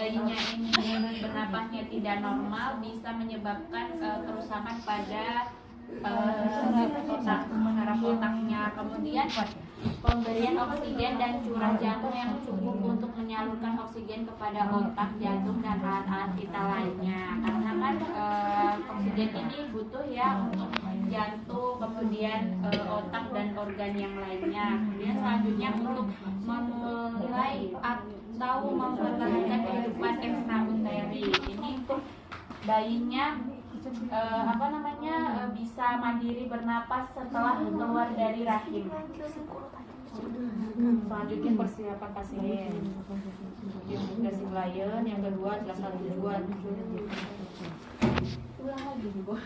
bayinya ini bernapasnya tidak normal bisa menyebabkan kerusakan pada saraf otaknya. Kemudian pemberian oksigen dan curah jantung yang cukup untuk menyalurkan oksigen kepada otak, jantung, dan alat-alat vital lainnya. Karena kan oksigen ini butuh ya untuk jantung, kemudian otak dan organ yang lainnya. Kemudian selanjutnya untuk memulai atau mempertahankan kehidupan ekstrauteri. Ini untuk bayinya bisa mandiri bernapas setelah keluar dari rahim. Selanjutnya persiapan pasien. Investigasi klien. Yang kedua jelaskan tujuan. Bu,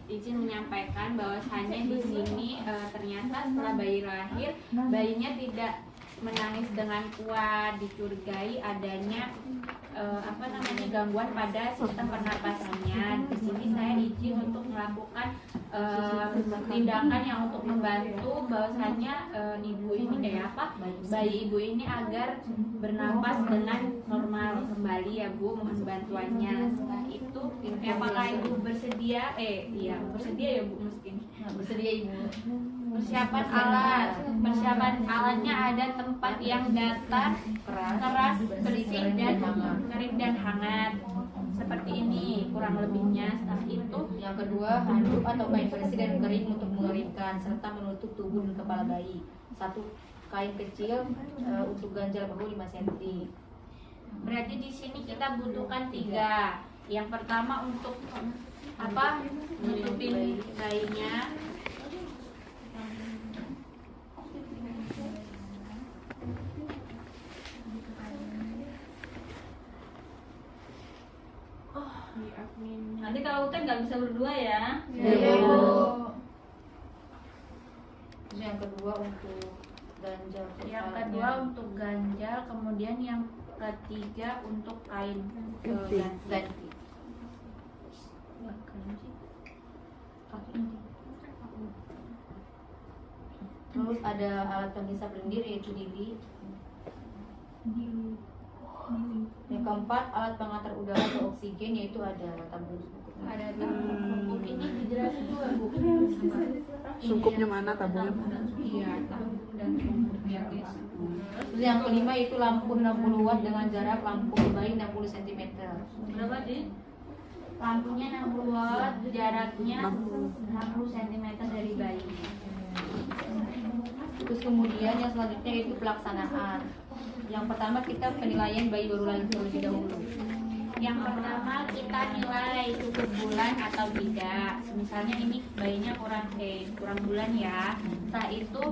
izin menyampaikan bahwasannya di sini ternyata setelah bayi lahir, bayinya tidak menangis dengan kuat, dicurigai adanya gangguan pada sistem pernapasannya. Di sini saya izin untuk melakukan tindakan yang untuk membantu bahwasannya bayi ibu ini agar bernapas dengan normal kembali ya Bu, mohon bantuannya. Setelah itu apakah ibu bersedia? Bersedia ya Bu, mesti bersedia ibu. Persiapan alatnya ada tempat yang datar, keras, bersih, dan kering dan hangat. Seperti ini kurang lebihnya. Setelah itu yang kedua, handuk atau kain bersih dan kering untuk mengeringkan serta menutup tubuh dan kepala bayi. Satu kain kecil untuk ganjal bahu 5 cm. Berarti di sini kita butuhkan 3. Yang pertama untuk nutupin bayinya. Nanti kalau teh nggak bisa berdua ya. Terus yang kedua untuk ganjal. Yang kedua untuk ganjal, kemudian yang ketiga untuk kain ganti. Terus ada alat penghisap lendir yaitu Dili. Yang keempat, alat pengantar udara atau oksigen yaitu ada tabung. Ada tabung. Ini dijelasin juga Bu. Sungkupnya mana tabungnya? Iya, tabung dan sungkupnya guys. Terus yang kelima itu lampu 60 watt dengan jarak lampu bayi 60 cm. Berapa sih? Lampunya 60 watt, jaraknya 60 cm dari bayi. Terus kemudian yang selanjutnya itu pelaksanaan. Yang pertama kita penilaian bayi baru lahir terlebih dahulu. Yang pertama kita nilai cukup bulan atau tidak. Misalnya ini bayinya kurang bulan ya. Setelah itu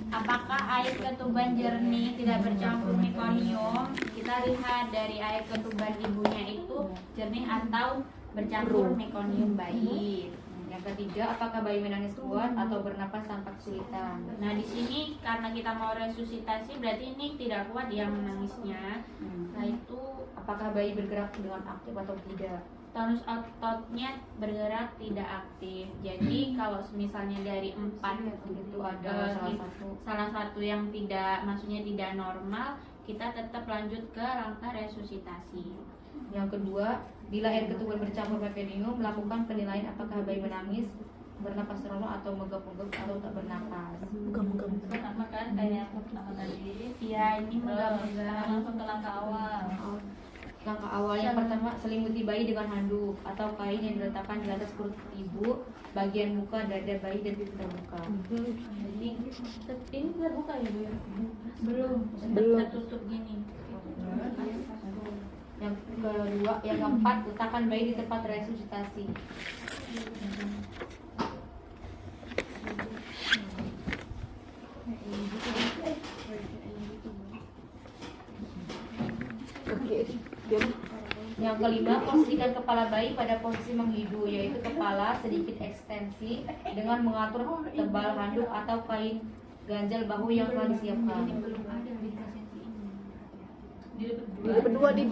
apakah air ketuban jernih tidak bercampur mekonium? Kita lihat dari air ketuban ibunya itu jernih atau bercampur mekonium bayi. Yang ketiga, apakah bayi menangis kuat atau bernapas tanpa kesulitan? Nah di sini karena kita mau resusitasi berarti ini tidak kuat yang menangisnya. Nah itu Apakah bayi bergerak dengan aktif atau tidak? tonus ototnya bergerak tidak aktif. Jadi kalau misalnya dari 4 Itu ada salah satu yang tidak, maksudnya tidak normal, kita tetap lanjut ke langkah resusitasi. Yang kedua, bila air ketuban bercampur mekonium, melakukan penilaian apakah bayi menangis, bernapas normal atau megap-megap atau tak bernapas. Sama kan kayak yang pertama tadi. Iya, ini megap-megap. Langsung ke langkah awal. Langkah awal yang pertama, selimuti bayi dengan handuk atau kain yang diletakkan di atas perut ibu, bagian muka, dada bayi dan titik terbuka. Jadi ini terbuka ya Bu ya? Belum. Tertutup gini. Yang kedua, yang keempat, letakkan bayi di tempat resusitasi. Yang kelima, posisikan kepala bayi pada posisi menghidu, yaitu kepala sedikit ekstensi dengan mengatur tebal handuk atau kain ganjal bahu yang telah disiapkan. Belum ada dikasih ini. Jadi berdua di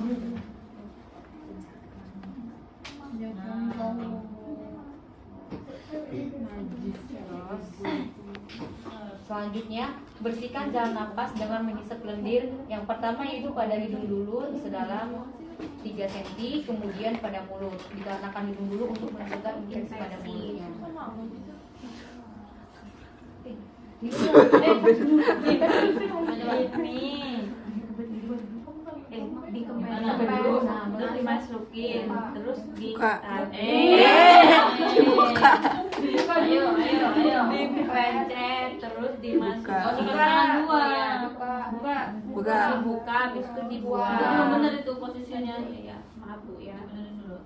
Selanjutnya, bersihkan jalan napas dengan menghisap lendir. Yang pertama yaitu pada hidung dulu sedalam 3 cm, kemudian pada mulut. Dikarenakan hidung dulu untuk mencegah infeksi pada mulutnya. Dikembalikan dulu, terus dimasukin, terus Buka. Ayo, dipencet, terus dimasukin. Buka. Tangan dua. Buka. Dibuka, habis itu dibuang. Belum benar itu posisinya. Iya, maaf Bu ya. Benerin dulu.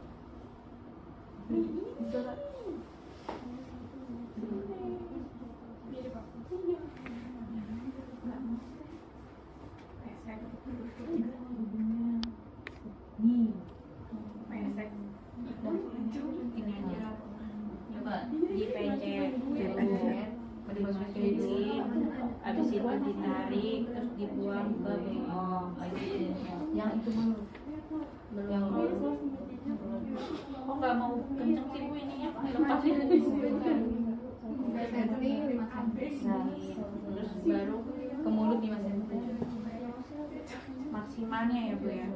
Ini aja. Coba. Dipencet, Dipencet. dimasukin, habis itu ditarik, terus dibuang ke bengong. Yang itu mulut. Yang Oh nggak mau kenceng sih Bu ininya, lepas sih. Terus baru ke mulut dimasukin. maksimalnya ya Bu ya.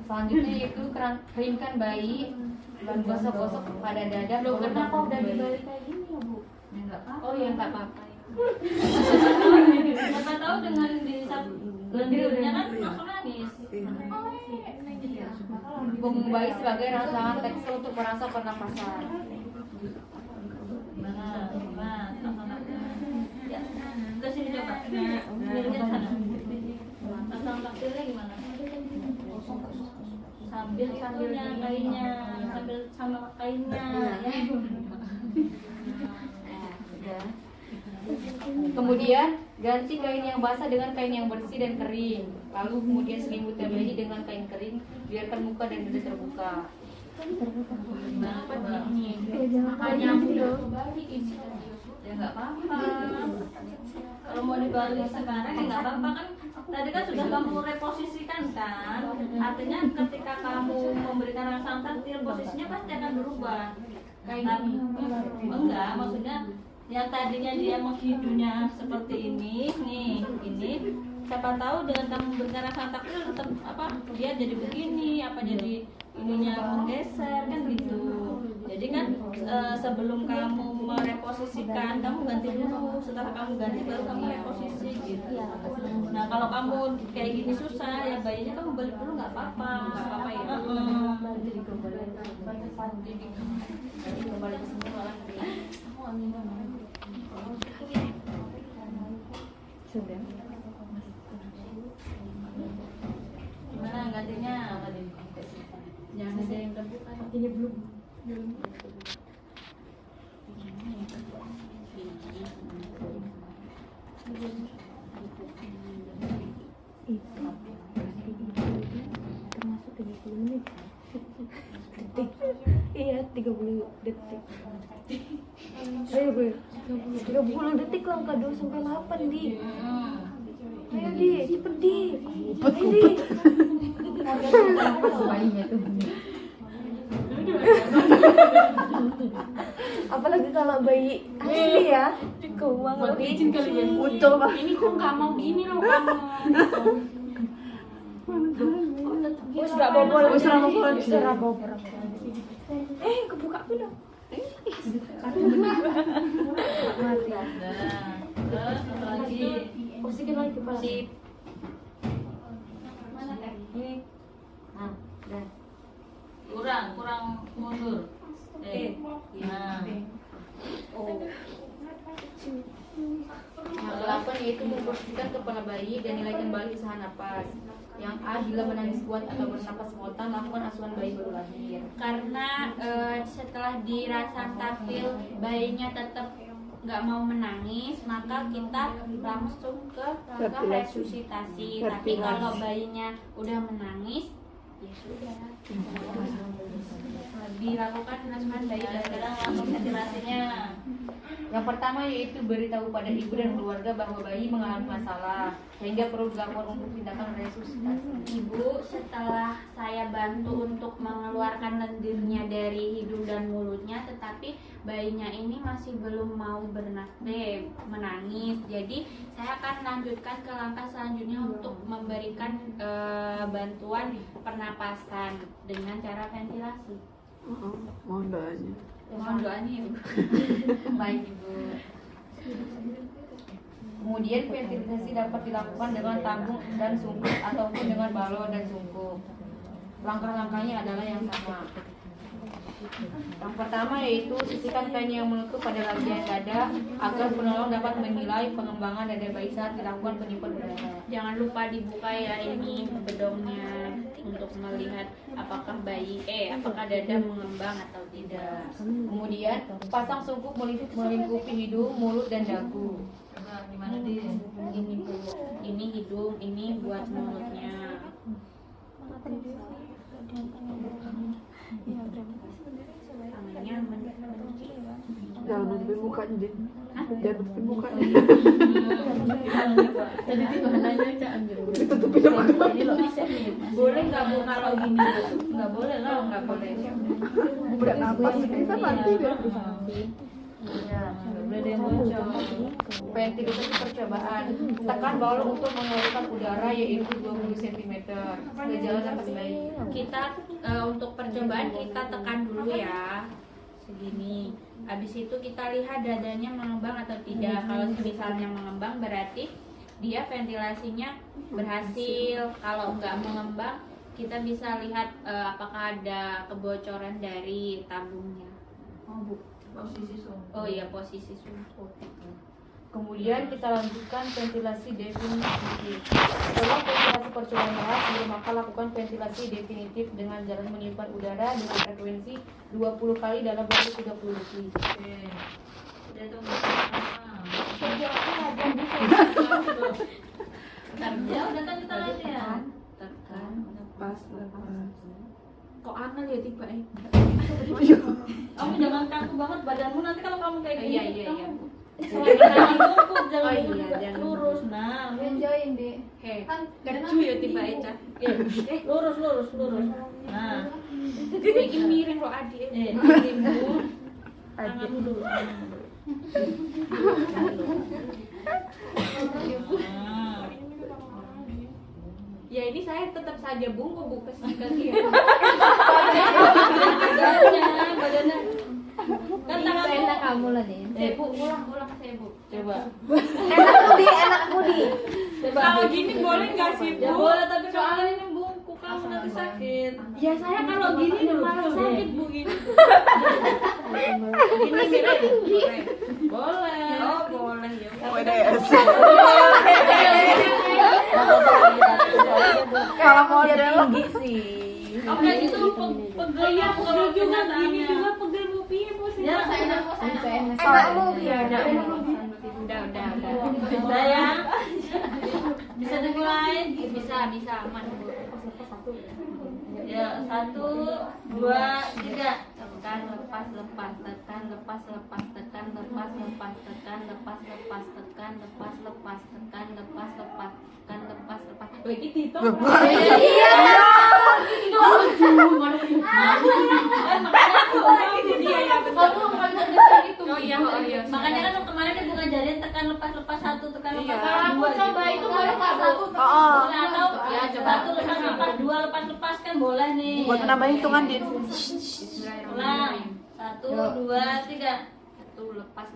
Selanjutnya yaitu keringkan bayi dan gosok-gosok pada dada. Loh perut, kenapa dan udah bayi. dibalik kayak gini ya Bu? Ya nggak apa-apa. Oh ya nggak apa-apa. Siapa tahu dengan disap lendirnya kan langsung nangis. Punggung bayi sebagai rangsangan tekstil untuk merangsang pernapasan. Nah, ya. Ke sini coba. Nah, lihat sana. Pasang taktilnya gimana? Sambilnya kainnya, sambil sama kainnya, ya. Kemudian ganti kain yang basah dengan kain yang bersih dan kering. Lalu kemudian selimutkan bayi dengan kain kering. Biarkan muka dan dada terbuka. Nah, coba. Makanya aku balik ini. Ya nggak apa-apa. Kalau mau dibalik sekarang ya nggak apa-apa kan. Tadi kan sudah kamu reposisikan kan. Artinya ketika kamu memberikan rangsangan taktil posisinya pasti akan berubah. Kayak gini. Enggak, maksudnya yang tadinya dia menghidunya seperti ini, nih, ini. Siapa tahu dengan kamu memberikan rangsangan taktil tetap apa dia jadi begini, apa jadi ininya menggeser kan gitu. Jadi kan sebelum kamu mereposisikan, kamu ganti dulu. Setelah kamu ganti baru kamu reposisi gitu. Nah kalau kamu kayak gini susah, ya bayinya kamu balik dulu nggak apa-apa. Nggak apa-apa ya. Jadi kembali ke sini malah. Gimana gantinya? Jangan ada yang terbuka. Ini belum. Termasuk 30 menit detik. Iya 30 detik. Ayo Bu, 30 detik lah, angka 2 sampai 8 di. Ayo di, cepet di. Ayo di. Apalagi kalau bayi asli ya, keuang Izin kali ya. Utuh Pak. Ini kok nggak mau gini loh kamu. Wes gak bobol. Wes ora bobol. Wes ora bobol. Kebuka dulu. Mati. Nah, terus apa lagi? Posisikan lagi kepala. Sip. Ini. Nah, dan Kurang mundur. Nah, yang ke-8 yaitu memposisikan kepala bayi dan nilai kembali usaha napas. Yang A, bila menangis kuat atau bernapas spontan, lakukan asuhan bayi baru lahir. Karena setelah dirasang taktil bayinya tetap nggak mau menangis, maka kita langsung ke langkah resusitasi. Tapi Vertilasi. kalau bayinya udah menangis, Ya sudah. Dilakukan asuhan bayi dan Sekarang langsung ventilasinya. Yang pertama yaitu beritahu pada ibu dan keluarga bahwa bayi mengalami masalah sehingga perlu dilakukan untuk tindakan resusitasi. Ibu, setelah saya bantu untuk mengeluarkan lendirnya dari hidung dan mulutnya, tetapi bayinya ini masih belum mau menangis. Jadi saya akan lanjutkan ke langkah selanjutnya untuk memberikan bantuan pernapasan dengan cara ventilasi. Mohon doanya. Mohon doanya Ibu. Baik ibu. Kemudian ventilasi dapat dilakukan dengan tabung dan sungkup ataupun dengan balon dan sungkup. Langkah-langkahnya adalah yang sama. Yang pertama yaitu sisihkan kain yang melekat pada bagian dada agar penolong dapat menilai pengembangan dada bayi saat dilakukan penyusutan udara. Jangan lupa dibuka ya ini bedongnya untuk melihat apakah apakah dada mengembang atau tidak. Kemudian pasang sungkup melingkupi hidung, mulut dan dagu. Coba gimana dia? Ini Bu, ini hidung, ini buat mulutnya. Tangannya Jangan nutupin mukanya, Din. Jangan nutupin mukanya. Tadi di mananya Cak Anjir? Ditutupin sama boleh nggak Bu kalau gini? Nggak boleh lah, nggak boleh. budak napas. Bisa mati dia. Ya, Nggak boleh ada yang bocor. ventilasi percobaan. Tekan balon untuk mengeluarkan udara yaitu 20 cm. Berjalan atas bayi. Kita untuk percobaan kita tekan dulu ya, segini. Habis itu kita lihat dadanya mengembang atau tidak. Kalau misalnya mengembang berarti dia ventilasinya berhasil. Kalau nggak mengembang, kita bisa lihat apakah ada kebocoran dari tabungnya. Oh bu, posisi sungguh. Oh iya, posisi sungkup. Kemudian kita lanjutkan ventilasi definitif. Setelah ventilasi percobaan berhasil, maka lakukan ventilasi definitif dengan jalan meniupkan udara dengan frekuensi 20 kali dalam waktu 30 detik. Oke. Udah tunggu. Ya udah kan kita latihan. Tekan. Lepas. Kok aneh ya tiba Kamu jangan kaku banget badanmu, nanti kalau kamu kayak gini, Iya, iya, iya. kamu jangan bungkuk, jangan Oh, iya, bungkuk, juga jangan lurus. Nah, Enjoyin deh. Hei, Kan keju ya tiba Eca. lurus, lurus, lurus. Nah, Ini miring loh adik. ibu, tanganmu dulu. Tanganmu dulu. Nah. Ya ini saya tetap saja bungkuk Bu ke kaki ya. Badannya. Kan tanganmu. enak kamu lah nih. Bu, ulang saya Bu. Coba. Enak mudi. Coba. Kalau gini boleh nggak sih Bu? Ya boleh, tapi soalnya ini bungkuk kamu nanti sakit. Ya saya kalau gini malah sakit Bu gini. Gini sih tinggi. Boleh. Oh boleh ya. WDS. Kalau model tinggi sih. Oke gitu pegel ya, kalau juga gini juga pegel Bu piye Bu sih? ya. Enakmu Ya udah. Udah ya. Bisa dimulai. Bisa aman Bu. Ya 1, 2, 3. Tekan lepas tekan lepas tekan lepas tekan lepas. Oh ini Tito. Oh iya. Makanya kan kemarin dia bukan jadian tekan lepas 1, tekan lepas Kalau aku 2. coba itu boleh nggak Bu? Boleh atau Ya, coba. 1 lepas 2 lepas kan boleh nih. Buat menambah hitungan, Din. Ulang. 1, 2, 3. Satu lepas.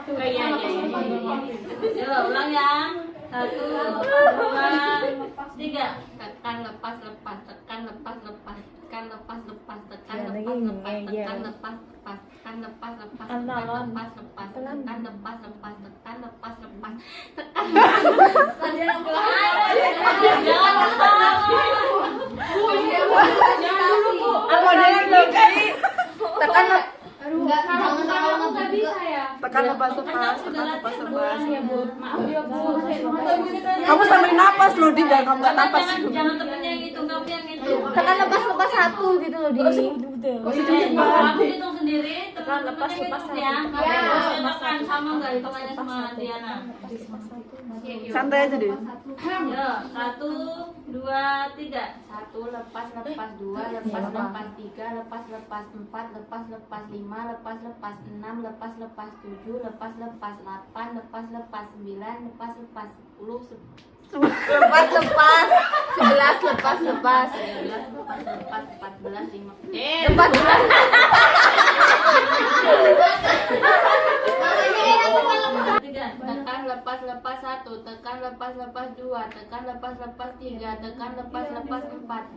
Oh iya. Coba ulang ya. 1, 2, 3. Tekan lepas tekan lepas Apa dia lagi? Tekan Enggak, jangan nggak bisa ya. Tekan lepas, Kan tekan aku lepas, latihan lepas. berdoa ya Bu. Maaf ya Bu. Kamu sambil napas loh, Di, jangan kamu nggak napas. Jangan temennya yang itu, kamu yang itu. Tekan lepas satu gitu loh di. Kamu hitung sendiri, Tekan, lepas, temennya lepas hitung ya. satu. Kamu Ya. bisa tekan sama nggak hitungannya sama Diana? Santai aja deh. Ya, 1, 2, 3. 1 lepas 2 lepas 3 lepas 4 lepas 5 lepas 6 lepas 7 lepas 8 lepas 9 lepas 10 Lepas 11 lepas 11 lepas 14 15 lepas. tekan lepas 1 tekan lepas 2 tekan lepas 3 tekan lepas 4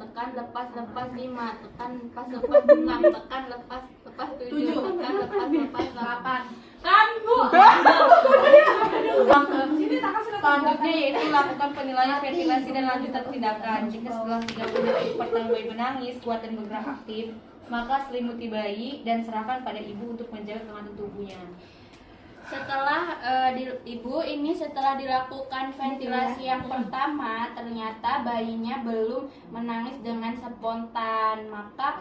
tekan lepas 5 tekan lepas 6 tekan lepas 7 tekan lepas 8 Kan Bu. Selanjutnya yaitu lakukan penilaian ventilasi dan lanjutan tindakan. Jika setelah 30 detik pertama bayi menangis, kuat dan bergerak aktif, maka selimuti bayi dan serahkan pada ibu untuk menjaga kehangatan tubuhnya. Setelah setelah dilakukan ventilasi yang pertama, ternyata bayinya belum menangis dengan spontan, maka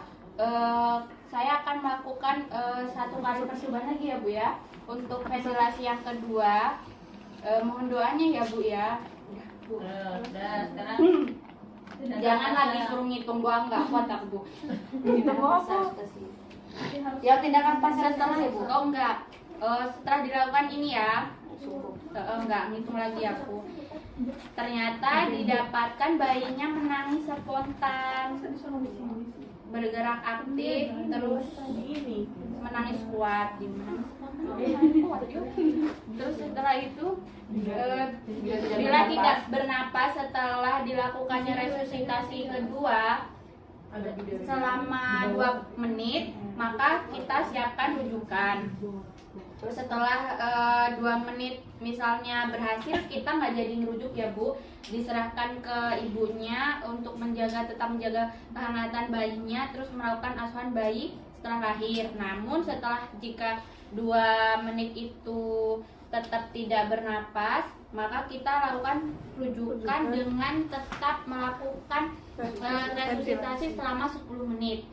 saya akan melakukan 1 kali percobaan lagi ya Bu ya untuk ventilasi yang kedua. Mohon doanya ya Bu ya. Udah, sekarang Jangan lagi suruh ngitung doang, nggak kuat aku Bu. Ya tindakan pas setelah ya Bu. Oh enggak. Setelah dilakukan ini ya, enggak ngitung lagi aku. Ternyata didapatkan bayinya menangis spontan, bergerak aktif, terus menangis kuat. Terus setelah itu bila tidak bernapas setelah dilakukannya resusitasi kedua selama 2 menit, maka kita siapkan rujukan. Terus setelah 2 menit misalnya berhasil, kita nggak jadi ngerujuk ya Bu, diserahkan ke ibunya untuk tetap menjaga kehangatan bayinya, terus melakukan asuhan bayi setelah lahir. Namun jika 2 menit itu tetap tidak bernapas, maka kita lakukan rujukan dengan tetap melakukan resusitasi selama 10 menit.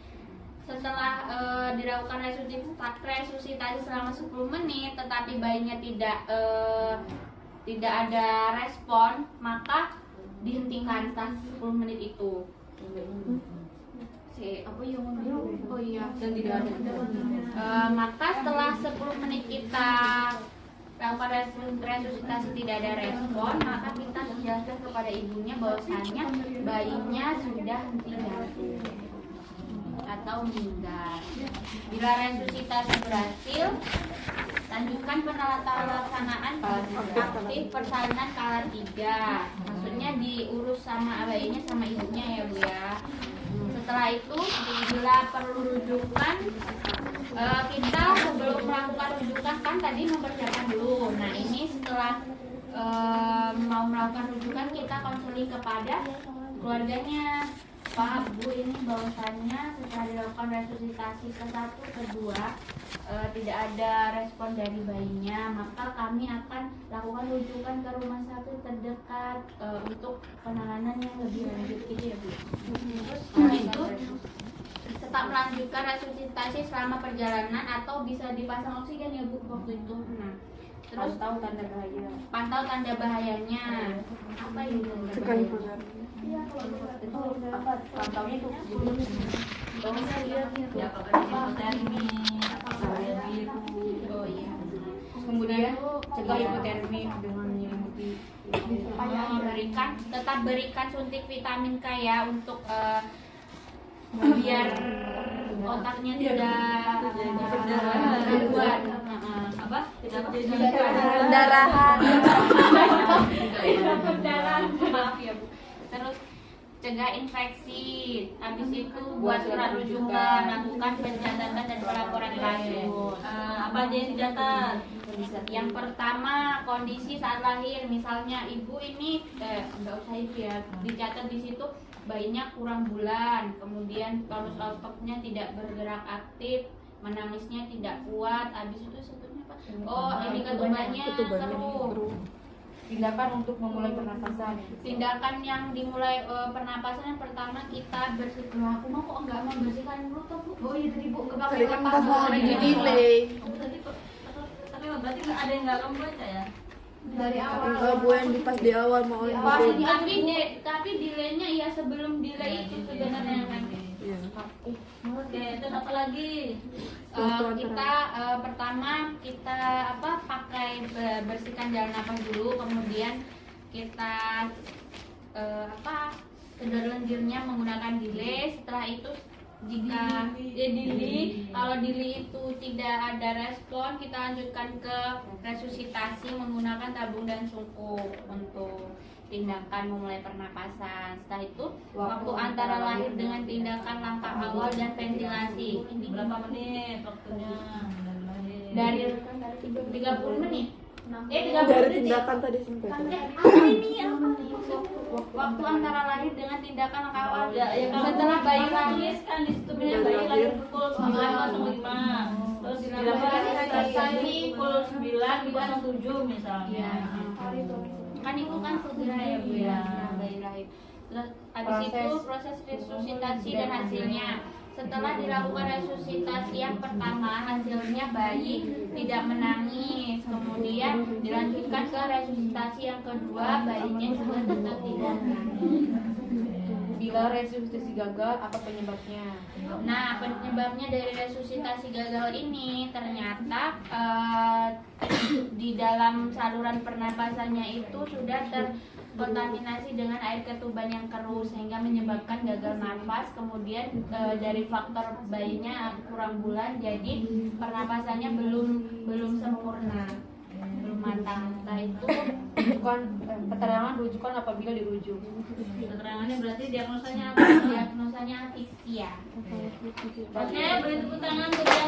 Setelah dilakukan resusitasi selama 10 menit tetapi bayinya tidak ada respon, maka dihentikan setelah 10 menit itu. Oh iya, dan tidak ada. Maka setelah 10 menit kita lakukan resusitasi tidak ada respon, maka kita jelaskan kepada ibunya bahwasannya bayinya sudah henti jantung atau meninggal. Bila resusitasi berhasil, lanjutkan pelaksanaan aktif persalinan kala 3. Maksudnya diurus sama bayinya sama ibunya ya Bu ya. Setelah itu bila perlu rujukan, kita sebelum melakukan rujukan kan tadi mempersiapkan dulu. Nah ini setelah mau melakukan rujukan, kita konseling kepada keluarganya. Pak Bu, ini bahwasannya setelah dilakukan resusitasi ke-1, ke-2 tidak ada respon dari bayinya, maka kami akan lakukan rujukan ke rumah sakit terdekat untuk penanganan yang lebih lanjut gitu ya Bu. Terus setelah itu tetap melanjutkan resusitasi selama perjalanan atau bisa dipasang oksigen ya Bu waktu itu. Nah, terus pantau tanda bahayanya. Apa ini? Sekali benar. Pantaunya itu ya pakai hipotermi, pakai biru. oh iya. Kemudian cegah hipotermi dengan menyelimuti Tetap berikan suntik vitamin K ya untuk biar otaknya tidak gangguan. Apa? Tidak Pendarahan. Maaf ya Bu. Terus cegah infeksi. Habis itu buat surat rujukan, lakukan pencatatan dan pelaporan kasus. apa aja yang dicatat? Yang pertama, kondisi saat lahir. Misalnya ibu ini enggak usah ibu ya, dicatat di situ bayinya kurang bulan, kemudian paus ototnya tidak bergerak aktif, menangisnya tidak kuat, habis itu sebutnya apa? Oh, ini ketubannya keruh. Tindakan untuk memulai pernapasan. Tindakan yang dimulai pernapasan yang pertama kita bersihkan. Aku mau kok enggak membersihkan dulu tuh Bu? Oh iya tadi Bu, Tadi kan pas mau ya. di delay. Oh, tadi kok tapi berarti nggak ada yang nggak kamu baca ya? Dari awal. Bu yang di pas di awal mau Tapi delaynya ya sebelum delay itu sebenarnya kan. Iya. Oke, terus apa lagi? Kita pertama kita pakai bersihkan jalan nafas dulu, kemudian kita kedor lendirnya menggunakan delay. Setelah itu jika kalau dili itu tidak ada respon, kita lanjutkan ke resusitasi menggunakan tabung dan sungkup untuk tindakan memulai pernapasan. Setelah itu waktu antara lahir dengan tindakan langkah awal dan ventilasi. Ini Berapa menit waktunya? dari 30 menit. 30 dari menit. tindakan tadi sampai Waktu antara lahir dengan tindakan langkah awal. Ya, kalau Setelah bayi kamu lahir tulis kan di situ bilang bayi lahir pukul 9.05. Terus dilakukan resusitasi pukul 9.07 misalnya. Kan itu kan segera ya Bu ya, bayi lahir. Terus habis itu proses resusitasi dan hasilnya. Setelah dilakukan resusitasi yang pertama, hasilnya bayi tidak menangis. Kemudian dilanjutkan ke resusitasi yang kedua, bayinya juga tetap tidak menangis. Bila resusitasi gagal, apa penyebabnya? Nah, penyebabnya dari resusitasi gagal ini ternyata di dalam saluran pernapasannya itu sudah terkontaminasi dengan air ketuban yang keruh sehingga menyebabkan gagal nafas. Kemudian dari faktor bayinya kurang bulan, jadi pernapasannya belum sempurna, belum matang. Setelah itu Keterangan rujukan apabila dirujuk. Keterangannya berarti diagnosanya apa? diagnosanya asfiksia. Oke, beri tepuk tangan untuk yang